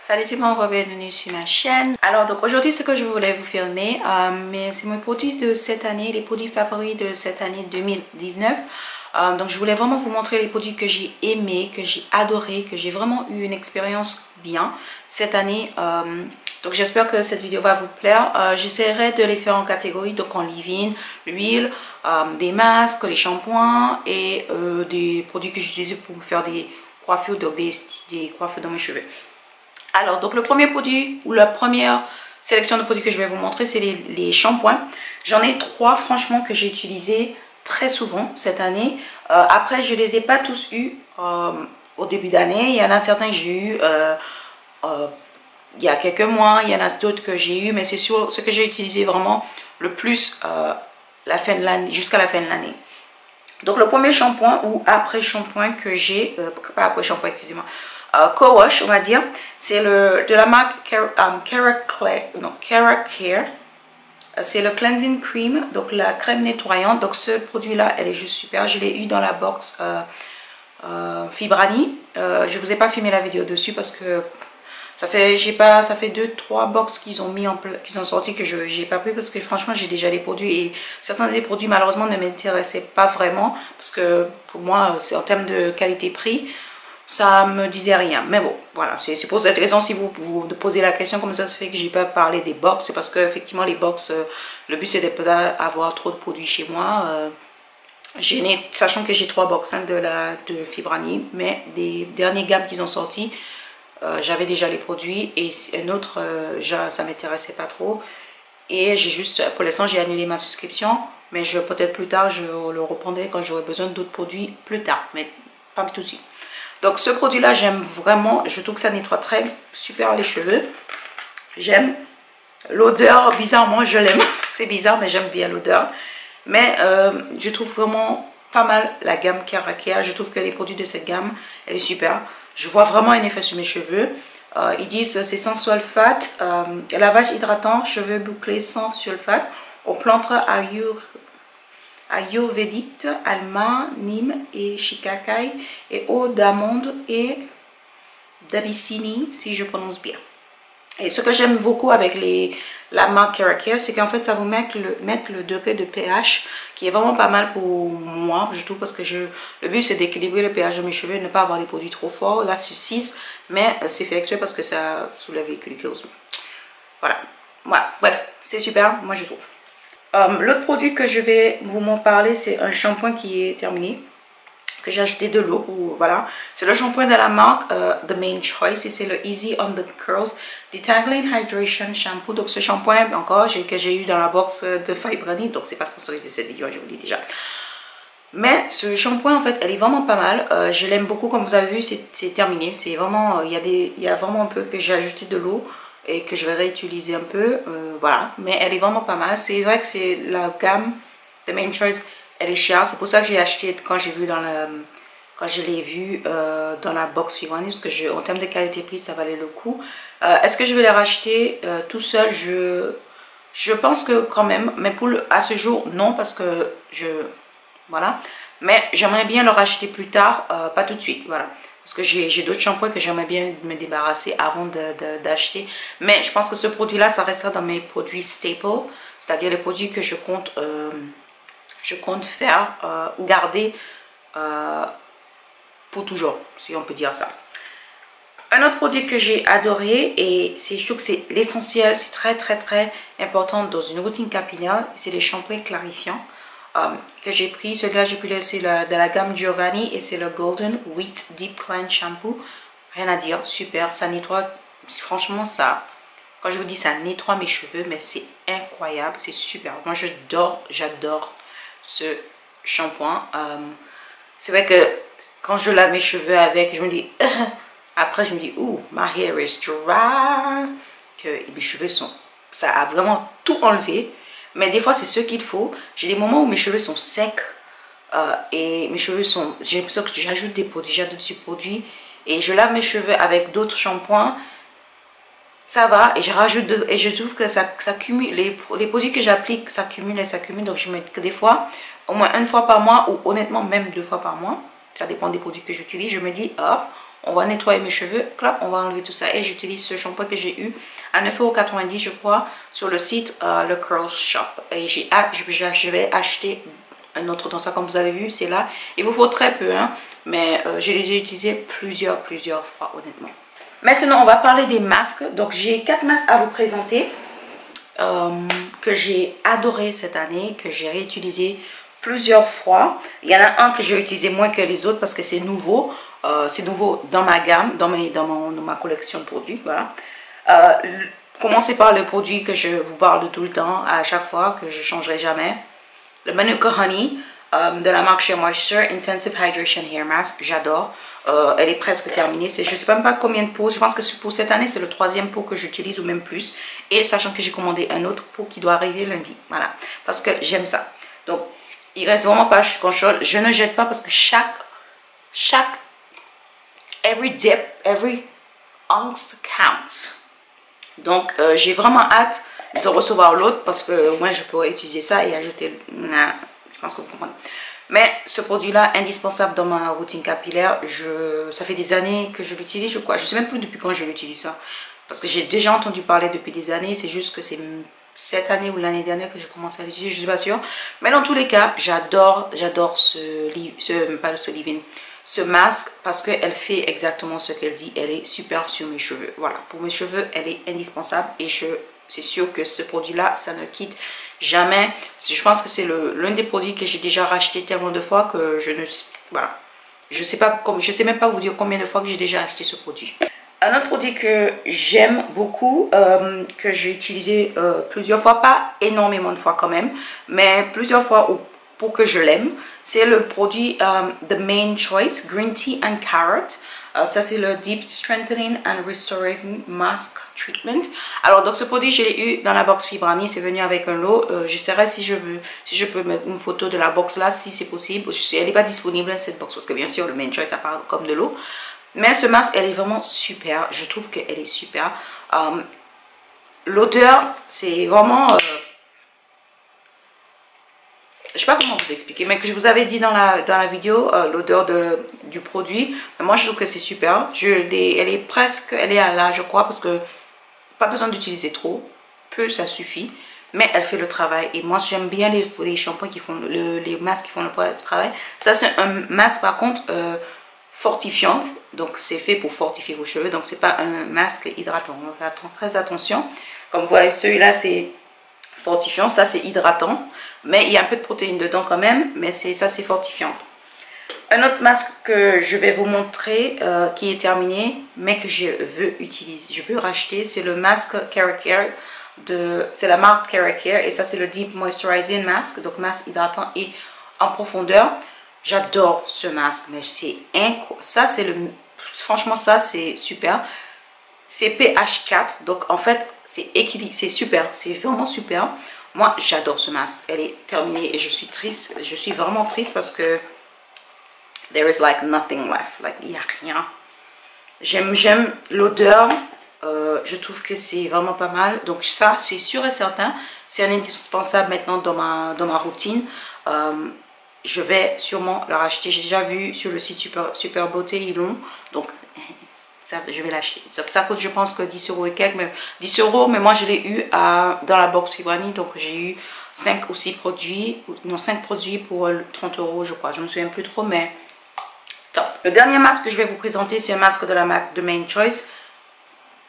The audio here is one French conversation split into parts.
Salut tout le monde, bienvenue sur ma chaîne. Alors donc aujourd'hui ce que je voulais vous filmer, c'est mes produits de cette année, les produits favoris de cette année 2019. Donc je voulais vraiment vous montrer les produits que j'ai aimés, que j'ai adoré, que j'ai vraiment eu une expérience bien cette année. Donc j'espère que cette vidéo va vous plaire. J'essaierai de les faire en catégories, donc en leave-in, l'huile, des masques, les shampoings et des produits que j'utilise pour faire des coiffures, donc des coiffures dans mes cheveux. Alors, donc le premier produit ou la première sélection de produits que je vais vous montrer, c'est les shampoings. J'en ai 3 franchement que j'ai utilisé très souvent cette année. Après, je ne les ai pas tous eus au début d'année. Il y en a certains que j'ai eu il y a quelques mois. Il y en a d'autres que j'ai eu, mais c'est sur ce que j'ai utilisé vraiment le plus jusqu'à la fin de l'année. Donc le premier shampoing ou après shampoing que j'ai, pas après shampoing, excusez-moi, co-wash on va dire, c'est de la marque Cara Care. C'est le cleansing cream, donc la crème nettoyante. Donc ce produit là elle est juste super. Je l'ai eu dans la box Fibrani. Je vous ai pas filmé la vidéo dessus parce que ça fait 2-3 box qu'ils ont sorti que je n'ai pas pris parce que franchement j'ai déjà les produits et certains des produits malheureusement ne m'intéressaient pas vraiment parce que pour moi c'est en termes de qualité-prix, ça me disait rien. Mais bon, voilà, c'est pour cette raison, si vous vous posez la question comment ça se fait que j'ai pas parlé des box, c'est parce que effectivement les box, le but c'est de pas avoir trop de produits chez moi. Sachant que j'ai 3 box de Fibrani, mais des dernières gammes qu'ils ont sorti, j'avais déjà les produits et un autre, ça m'intéressait pas trop. Et j'ai juste, pour l'instant, j'ai annulé ma souscription, mais peut-être plus tard, je le reprendrai quand j'aurai besoin d'autres produits plus tard, mais pas tout de suite. Donc ce produit là j'aime vraiment, je trouve que ça nettoie très super les cheveux. J'aime l'odeur, bizarrement je l'aime, c'est bizarre mais j'aime bien l'odeur. Mais je trouve vraiment pas mal la gamme Cara Care. Je trouve que les produits de cette gamme, elle est super. Je vois vraiment un effet sur mes cheveux. Ils disent c'est sans sulfate, lavage hydratant, cheveux bouclés sans sulfate, aux plantes ayurvédique, alma, nîmes et shikakai et eau d'amande et d'abyssinie si je prononce bien. Et ce que j'aime beaucoup avec la marque Cara Care, c'est qu'en fait ça vous met le degré de pH qui est vraiment pas mal pour moi, je trouve, parce que le but c'est d'équilibrer le pH de mes cheveux et ne pas avoir des produits trop forts. Là c'est 6, mais c'est fait exprès parce que ça soulève les follicles. Voilà, bref, c'est super, moi je trouve. L'autre produit que je vais vous m'en parler, c'est un shampoing qui est terminé, que j'ai acheté de l'eau. Voilà, c'est le shampoing de la marque The Main Choice et c'est le Easy on the Curls Detangling Hydration Shampoo. Donc ce shampoing encore que j'ai eu dans la box de Fibrani, donc c'est pas sponsorisé cette vidéo, je vous le dis déjà. Mais ce shampoing en fait, elle est vraiment pas mal. Je l'aime beaucoup, comme vous avez vu, c'est terminé. C'est vraiment, il y a vraiment un peu que j'ai ajouté de l'eau et que je vais réutiliser un peu, voilà, mais elle est vraiment pas mal. C'est vrai que c'est la gamme The Main Choice, elle est chère, c'est pour ça que j'ai acheté quand je l'ai vu dans la box Fibrani, parce que en termes de qualité-prix ça valait le coup. Est-ce que je vais les racheter tout seul? Je pense que quand même, mais à ce jour non, parce que voilà, mais j'aimerais bien le racheter plus tard, pas tout de suite, voilà. Parce que j'ai d'autres shampoings que j'aimerais bien me débarrasser avant d'acheter. Mais je pense que ce produit-là, ça restera dans mes produits staple. C'est-à-dire les produits que je compte faire, garder pour toujours, si on peut dire ça. Un autre produit que j'ai adoré, et je trouve que c'est l'essentiel, c'est très important dans une routine capillaire, c'est les shampoings clarifiants. Que j'ai pris, celui-là j'ai pris c'est de la gamme Giovanni et c'est le Golden Wheat Deep Cleanse Shampoo. Rien à dire, super, ça nettoie, franchement ça, quand je vous dis ça nettoie mes cheveux, mais c'est incroyable, c'est super. Moi j'adore ce shampoing. C'est vrai que quand je lave mes cheveux avec, je me dis, après je me dis, ouh, my hair is dry, que mes cheveux ça a vraiment tout enlevé. Mais des fois, c'est ce qu'il faut. J'ai des moments où mes cheveux sont secs et mes cheveux sont... J'ai l'impression que j'ajoute des produits, et je lave mes cheveux avec d'autres shampoings. Ça va et je rajoute et je trouve que ça cumule. Les produits que j'applique, ça cumule et ça cumule. Donc, je mets que des fois, au moins 1 fois par mois ou honnêtement même 2 fois par mois. Ça dépend des produits que j'utilise. Je me dis, hop, On va nettoyer mes cheveux, clap, on va enlever tout ça. Et j'utilise ce shampoing que j'ai eu à 9,90 € je crois sur le site le Curl Shop. Et je vais acheter un autre dans ça, comme vous avez vu, c'est là. Il vous faut très peu, hein, mais je les ai utilisés plusieurs fois, honnêtement. Maintenant, on va parler des masques. Donc, j'ai 4 masques à vous présenter que j'ai adoré cette année, que j'ai réutilisé plusieurs fois. Il y en a un que j'ai utilisé moins que les autres parce que c'est nouveau. C'est nouveau dans ma gamme, dans ma collection de produits. Voilà. Commencez par le produit que je vous parle de tout le temps, à chaque fois, que je ne changerai jamais. Le Manuka Honey de la marque Shea Moisture Intensive Hydration Hair Mask. J'adore. Elle est presque terminée. Je ne sais même pas combien de pots. Je pense que pour cette année, c'est le 3e pot que j'utilise ou même plus. Et sachant que j'ai commandé un autre pot qui doit arriver lundi. Voilà. Parce que j'aime ça. Donc, il reste vraiment pas grand-chose. Je ne jette pas parce que every dip, every ounce counts. Donc, j'ai vraiment hâte de recevoir l'autre parce que moi, je pourrais utiliser ça et ajouter... je pense que vous comprenez. Mais ce produit-là, indispensable dans ma routine capillaire, ça fait des années que je l'utilise, je crois. Je ne sais même plus depuis quand je l'utilise ça. Parce que j'ai déjà entendu parler depuis des années. C'est juste que c'est cette année ou l'année dernière que j'ai commencé à l'utiliser, je ne suis pas sûre. Mais dans tous les cas, j'adore ce masque parce qu'elle fait exactement ce qu'elle dit. Elle est super sur mes cheveux. Voilà, pour mes cheveux, elle est indispensable et c'est sûr que ce produit-là, ça ne quitte jamais. Je pense que c'est l'un des produits que j'ai déjà racheté tellement de fois que voilà. Je sais même pas vous dire combien de fois que j'ai déjà acheté ce produit. Un autre produit que j'aime beaucoup, que j'ai utilisé plusieurs fois, pas énormément de fois quand même, mais plusieurs fois pour que je l'aime, c'est le produit The Main Choice Green Tea and Carrot. Ça c'est le Deep Strengthening and Restoring Mask Treatment. Alors donc ce produit je l'ai eu dans la box Fibrani, c'est venu avec un lot. J'essaierai si je peux mettre une photo de la box là si c'est possible. Elle n'est pas disponible cette box parce que bien sûr le Main Choice ça part comme de l'eau. Mais ce masque, elle est vraiment super. Je trouve qu'elle est super. L'odeur, c'est vraiment... je ne sais pas comment vous expliquer, mais que je vous avais dit dans la vidéo, l'odeur du produit. Mais moi, je trouve que c'est super. Elle est à là, je crois, parce que pas besoin d'utiliser trop. Peu, ça suffit. Mais elle fait le travail. Et moi, j'aime bien les shampoings qui font... les masques qui font le travail. Ça, c'est un masque, par contre... fortifiant, donc c'est fait pour fortifier vos cheveux, donc c'est pas un masque hydratant. On va faire très attention. Comme vous voyez, celui-là c'est fortifiant, ça c'est hydratant, mais il y a un peu de protéines dedans quand même, mais ça c'est fortifiant. Un autre masque que je vais vous montrer qui est terminé, mais que je veux utiliser, je veux racheter, c'est le masque Caracare c'est la marque Caracare et ça c'est le Deep Moisturizing Mask, donc masque hydratant et en profondeur. J'adore ce masque, mais c'est incroyable. Franchement, ça c'est super. C'est pH 4, donc en fait, c'est équilibré, c'est super, c'est vraiment super. Moi, j'adore ce masque. Elle est terminée et je suis triste. Je suis vraiment triste parce que there is like nothing left. Like, il n'y a rien. J'aime l'odeur. Je trouve que c'est vraiment pas mal. Donc ça, c'est sûr et certain. C'est un indispensable maintenant dans ma routine. Je vais sûrement le racheter. J'ai déjà vu sur le site Super Beauté, ils l'ont. Donc, ça, je vais l'acheter. Ça coûte, je pense, que 10 € et quelques. Mais 10 €, mais moi, je l'ai eu dans la box Fibrani. Donc, j'ai eu 5 ou 6 produits. Non, 5 produits pour 30 €, je crois. Je ne me souviens plus trop, mais top. Le dernier masque que je vais vous présenter, c'est un masque de la marque The Main Choice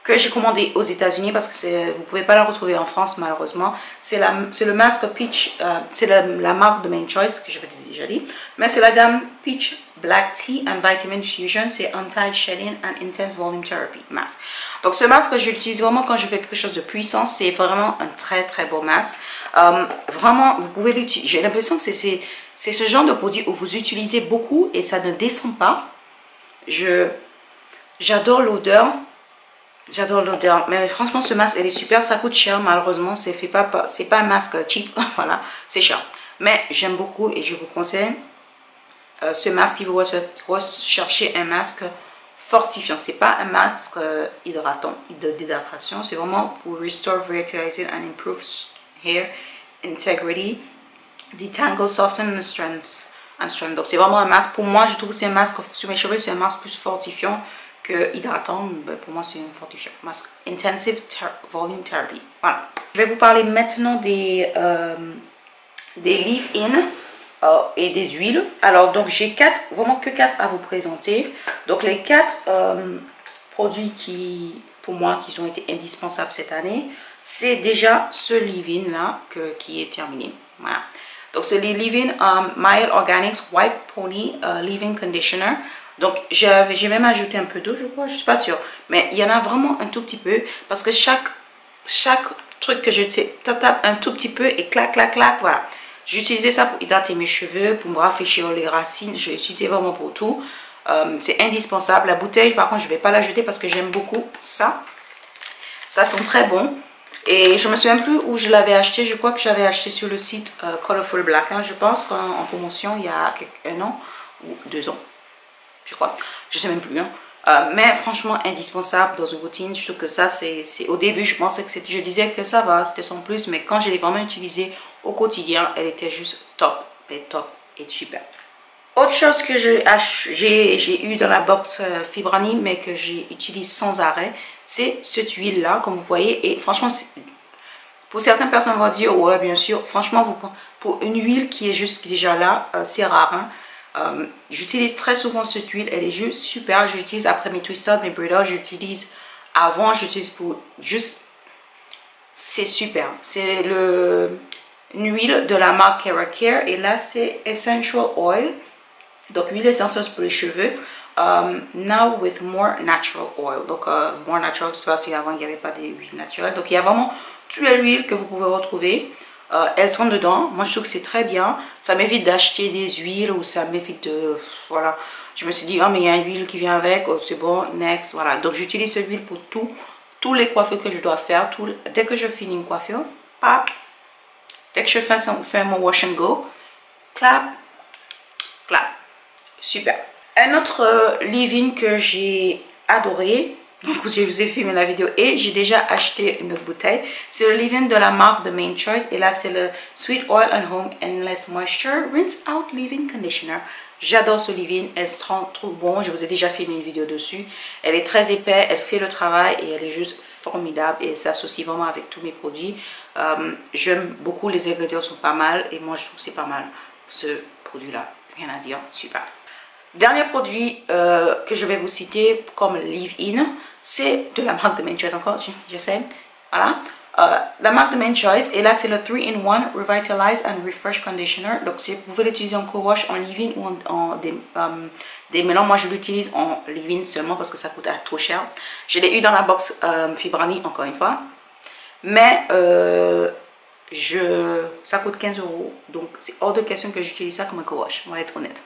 que j'ai commandé aux États-Unis parce que vous ne pouvez pas la retrouver en France malheureusement. C'est le masque Peach, c'est la marque de Main Choice que je vous ai déjà dit, mais c'est la gamme Peach Black Tea and Vitamin Fusion, c'est Anti-Shedding and Intense Volume Therapy Mask. Donc ce masque, je l'utilise vraiment quand je fais quelque chose de puissant, c'est vraiment un très beau masque. Vraiment, vous pouvez l'utiliser, j'ai l'impression que c'est ce genre de produit où vous utilisez beaucoup et ça ne descend pas. J'adore l'odeur. J'adore l'odeur, mais franchement ce masque elle est super, ça coûte cher malheureusement, c'est pas un masque cheap, voilà, c'est cher. Mais j'aime beaucoup et je vous conseille ce masque, il vous rechercher un masque fortifiant, c'est pas un masque hydratant, d'hydratation, c'est vraiment pour restore, vitalize and improve hair integrity, detangle, soften and strength. Donc c'est vraiment un masque, pour moi je trouve que c'est un masque sur mes cheveux, c'est un masque plus fortifiant que hydratant. Ben, pour moi, c'est un fortifiant. Mask Intensive Volume Therapy. Voilà. Je vais vous parler maintenant des leave-in et des huiles. Alors, donc, j'ai vraiment que 4 à vous présenter. Donc, les 4 produits qui, pour moi, qui ont été indispensables cette année, c'est déjà ce leave-in là qui est terminé. Voilà. Donc, c'est les leave-in Mild Organics White Pony Leave-in Conditioner. Donc, j'ai même ajouté un peu d'eau, je crois, je suis pas sûre. Mais il y en a vraiment un tout petit peu parce que chaque truc que je tape un tout petit peu et clac, clac, clac, voilà. J'ai utilisé ça pour hydrater mes cheveux, pour me rafraîchir les racines. Je l'ai utilisé vraiment pour tout. C'est indispensable. La bouteille, par contre, je ne vais pas la jeter parce que j'aime beaucoup ça. Ça sent très bon. Et je me souviens plus où je l'avais acheté. Je crois que j'avais acheté sur le site Colorful Black, hein, je pense, en promotion il y a un an ou 2 ans. Je crois. Je sais même plus. Hein. Mais franchement, indispensable dans une routine. Je trouve que ça, c'est au début, je pensais que c'était, je disais que ça va, c'était sans plus. Mais quand je l'ai vraiment utilisé au quotidien, elle était juste top et super. Autre chose que j'ai eu dans la box Fibrani, mais que j'utilise sans arrêt, c'est cette huile là, comme vous voyez. Et franchement, pour certaines personnes vont dire, ouais, bien sûr, franchement, pour une huile qui est juste déjà là, c'est rare. Hein. J'utilise très souvent cette huile, elle est juste super. J'utilise après mes twisted, mes braiders, j'utilise avant, j'utilise pour juste, c'est super. C'est une huile de la marque Keracare et là c'est Essential Oil, donc huile essentielle pour les cheveux. Now with more natural oil, donc more natural, tu vois, si avant il n'y avait pas d'huile naturelle, donc il y a vraiment toutes les huiles que vous pouvez retrouver. Elles sont dedans. Moi je trouve que c'est très bien. Ça m'évite d'acheter des huiles ou ça m'évite de, voilà, je me suis dit ah mais il y a une huile qui vient avec, oh, c'est bon, next, voilà. Donc j'utilise cette huile pour tous les coiffures que je dois faire. Dès que je finis une coiffure, pap, dès que je fais mon wash and go, clap, clap, super. Un autre leave-in que j'ai adoré, donc je vous ai filmé la vidéo et j'ai déjà acheté une autre bouteille, c'est le leave-in de la marque The Main Choice et là c'est le Sweet Oil and Home Endless Moisture Rinse Out Leave-in Conditioner. J'adore ce leave-in, elle se rend trop bon, je vous ai déjà filmé une vidéo dessus. Elle est très épais, elle fait le travail et elle est juste formidable et elle s'associe vraiment avec tous mes produits. J'aime beaucoup, les ingrédients sont pas mal et moi je trouve que c'est pas mal ce produit là, rien à dire, super. Dernier produit que je vais vous citer comme leave-in, c'est de la marque The Main Choice encore, je sais, voilà. La marque The Main Choice, et là c'est le 3-in-1 Revitalize and Refresh Conditioner. Donc vous pouvez l'utiliser en co-wash, en leave-in ou en démêlant. Moi je l'utilise en leave-in seulement parce que ça coûte trop cher. Je l'ai eu dans la box Fibrani encore une fois. Mais ça coûte 15 €. Donc c'est hors de question que j'utilise ça comme un co-wash, on va être honnête.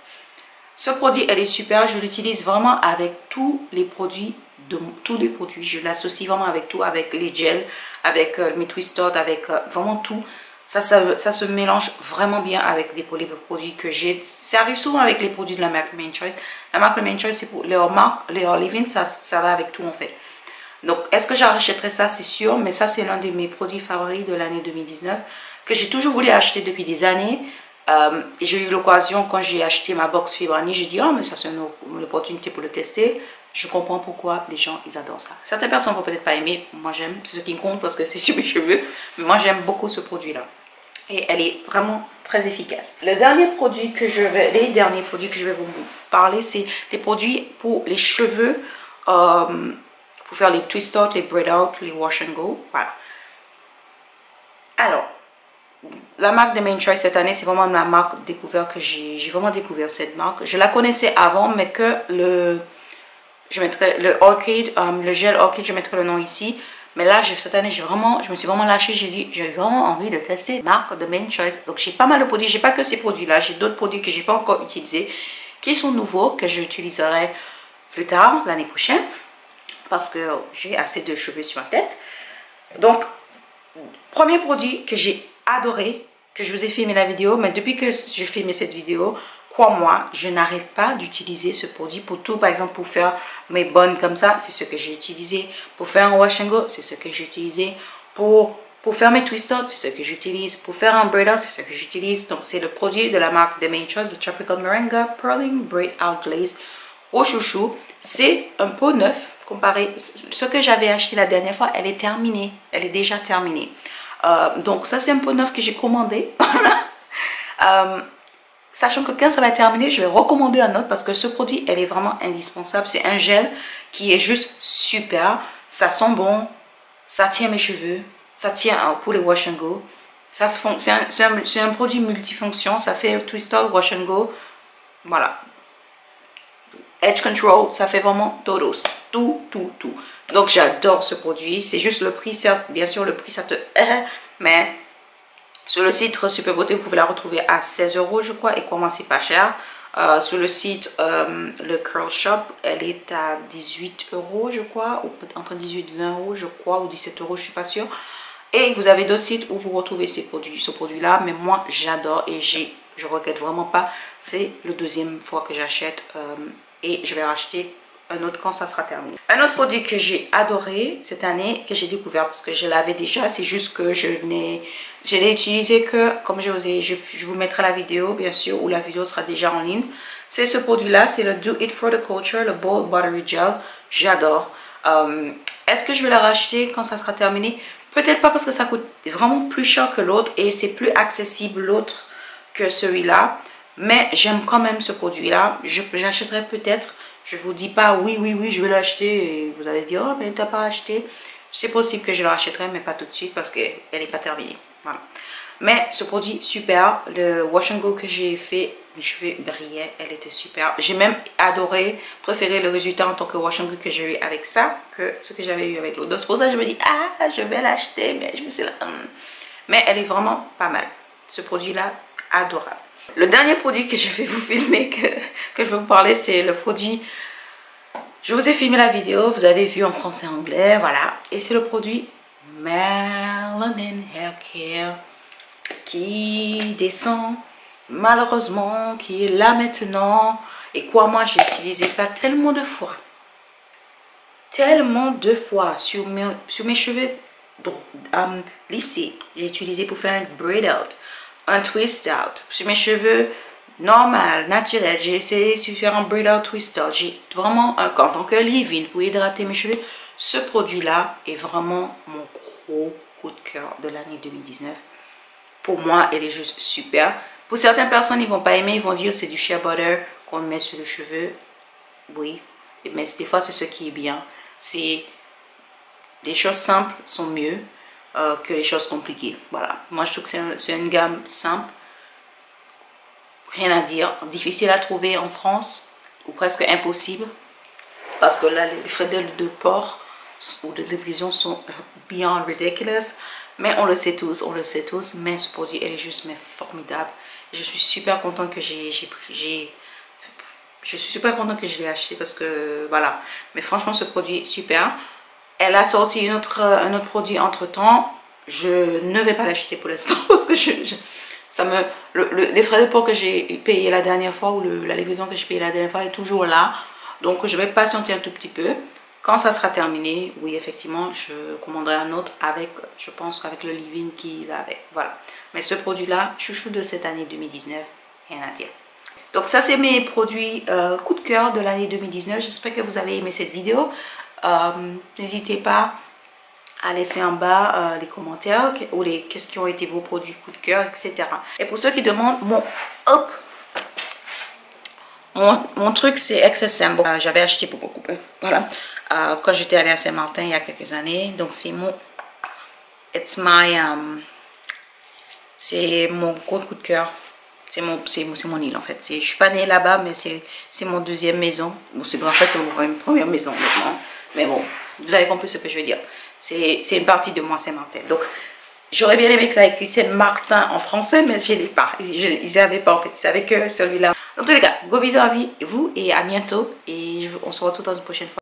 Ce produit, elle est super, je l'utilise vraiment avec tous les produits, je l'associe vraiment avec tout, avec les gels, avec mes twisted, avec vraiment tout. Ça se mélange vraiment bien avec les produits que j'ai. Ça arrive souvent avec les produits de la marque Main Choice. La marque Main Choice, c'est pour leur leave-in, ça va avec tout en fait. Donc, est-ce que j'achèterai ça? C'est sûr, mais ça, c'est l'un de mes produits favoris de l'année 2019 que j'ai toujours voulu acheter depuis des années. Et j'ai eu l'occasion quand j'ai acheté ma box Fibrani, j'ai dit oh mais ça c'est une opportunité pour le tester. Je comprends pourquoi les gens ils adorent ça. Certaines personnes vont peut-être pas aimer, moi j'aime, c'est ce qui compte parce que c'est sur mes cheveux, mais moi j'aime beaucoup ce produit là et elle est vraiment très efficace. Les derniers produits que je vais vous parler, c'est les produits pour les cheveux, pour faire les twist out, les braid out, les wash and go, voilà. Alors la marque The Main Choice cette année, c'est vraiment ma marque découverte que j'ai vraiment découvert cette marque. Je la connaissais avant, mais que je mettrai le Orchid, le gel Orchid, je mettrai le nom ici. Mais là, cette année, je me suis vraiment lâchée. J'ai vraiment envie de tester la marque The Main Choice. Donc, j'ai pas mal de produits. J'ai pas que ces produits-là. J'ai d'autres produits que j'ai pas encore utilisés, qui sont nouveaux, que j'utiliserai plus tard, l'année prochaine, parce que j'ai assez de cheveux sur la tête. Donc, premier produit que j'ai adoré, que je vous ai filmé la vidéo, mais depuis que j'ai filmé cette vidéo, crois-moi, je n'arrête pas d'utiliser ce produit pour tout. Par exemple, pour faire mes bonnes comme ça, c'est ce que j'ai utilisé. Pour faire un wash and go, c'est ce que j'ai utilisé. Pour faire mes twist out, c'est ce que j'utilise. Pour faire un braid out, c'est ce que j'utilise. Donc, c'est le produit de la marque The Main Choice, le Tropical Moringa Pearling Braid Out Glaze au chouchou. C'est un pot neuf comparé. Ce que j'avais acheté la dernière fois, elle est terminée. Elle est déjà terminée. Donc ça c'est un pot neuf que j'ai commandé. Sachant que quand ça va terminer, je vais recommander un autre parce que ce produit, elle est vraiment indispensable. C'est un gel qui est juste super. Ça sent bon. Ça tient mes cheveux. Ça tient pour les wash and go. C'est un produit multifonction. Ça fait twist out, wash and go. Voilà. Edge control, ça fait vraiment todos. Tout. Donc j'adore ce produit. C'est juste le prix, certes. Bien sûr, le prix, ça te... mais... Sur le site Super Beauté, vous pouvez la retrouver à 16 € je crois. Et comment c'est pas cher. Sur le site le Curl Shop, elle est à 18 € je crois. Ou entre 18 et 20 € je crois. Ou 17 € je suis pas sûre. Et vous avez d'autres sites où vous retrouvez ce produit là. Mais moi j'adore et je regrette vraiment pas. C'est la deuxième fois que j'achète. Et je vais racheter un autre quand ça sera terminé. Un autre produit que j'ai adoré cette année, que j'ai découvert parce que je l'avais déjà, c'est juste que je l'ai utilisé que, comme je vous mettrai la vidéo bien sûr, ou la vidéo sera déjà en ligne. C'est ce produit là, c'est le Do It For The Culture, le Bold Buttery Gel. J'adore. Est-ce que je vais la racheter quand ça sera terminé? Peut-être pas parce que ça coûte vraiment plus cher que l'autre et c'est plus accessible l'autre que celui-là. Mais j'aime quand même ce produit là. J'achèterai peut-être. Je vous dis pas oui je vais l'acheter et vous allez dire oh mais t'as pas acheté. C'est possible que je le rachèterai mais pas tout de suite parce qu'elle n'est pas terminée. Voilà. Mais ce produit super, le wash and go que j'ai fait, mes cheveux brillaient, elle était super. J'ai même adoré, préféré le résultat en tant que wash and go que j'ai eu avec ça que ce que j'avais eu avec l'autre. Donc c'est pour ça que je me dis ah je vais l'acheter mais je me suis là. Mais elle est vraiment pas mal. Ce produit là adorable. Le dernier produit que je vais vous filmer, que je vais vous parler, c'est le produit... Je vous ai filmé la vidéo, vous avez vu en français et anglais, voilà. Et c'est le produit Melanin Hair Care qui descend, malheureusement, qui est là maintenant. Et quoi, moi, j'ai utilisé ça tellement de fois. Tellement de fois sur mes cheveux lissés. J'ai utilisé pour faire un braid out. Un twist out sur mes cheveux normal, naturel. J'ai essayé de faire un braid out twist out. J'ai vraiment en tant que leave-in pour hydrater mes cheveux. Ce produit là est vraiment mon gros coup de cœur de l'année 2019. Pour moi, elle est juste super. Pour certaines personnes, ils vont pas aimer, ils vont dire c'est du shea butter qu'on met sur les cheveux. Oui, mais des fois c'est ce qui est bien. C'est les choses simples sont mieux que les choses compliquées. Voilà, moi je trouve que c'est une gamme simple, rien à dire, difficile à trouver en France ou presque impossible parce que là les frais de port ou de livraison sont beyond ridiculous, mais on le sait tous, mais ce produit elle est juste formidable. Je suis super contente que je suis super contente que je l'ai acheté parce que voilà, mais franchement ce produit est super. Elle a sorti un autre produit entre temps. Je ne vais pas l'acheter pour l'instant parce que les frais de port que j'ai payé la dernière fois ou la livraison que j'ai payé la dernière fois est toujours là. Donc je vais patienter un tout petit peu. Quand ça sera terminé, oui effectivement je commanderai un autre avec, je pense qu'avec le leave-in qui va avec. Voilà. Mais ce produit là, chouchou de cette année 2019, rien à dire. Donc ça c'est mes produits coup de cœur de l'année 2019. J'espère que vous avez aimé cette vidéo. N'hésitez pas à laisser en bas les commentaires ou qu'est-ce qui ont été vos produits coup de cœur, etc. Et pour ceux qui demandent, mon truc c'est XSM. Bon, j'avais acheté pour beaucoup, voilà, quand j'étais allée à Saint-Martin il y a quelques années. Donc c'est mon c'est mon gros coup de cœur. C'est mon île en fait. Je suis pas née là-bas, mais c'est mon deuxième maison. Bon, en fait c'est mon première maison maintenant. Mais bon, vous avez compris ce que je veux dire. C'est une partie de moi, Saint-Martin. Donc, j'aurais bien aimé que ça ait écrit Saint-Martin en français, mais je ne l'ai pas. Ils n'avaient pas en fait. C'est avec celui-là. En tous les cas, gros bisous à vous et à bientôt. Et on se retrouve dans une prochaine fois.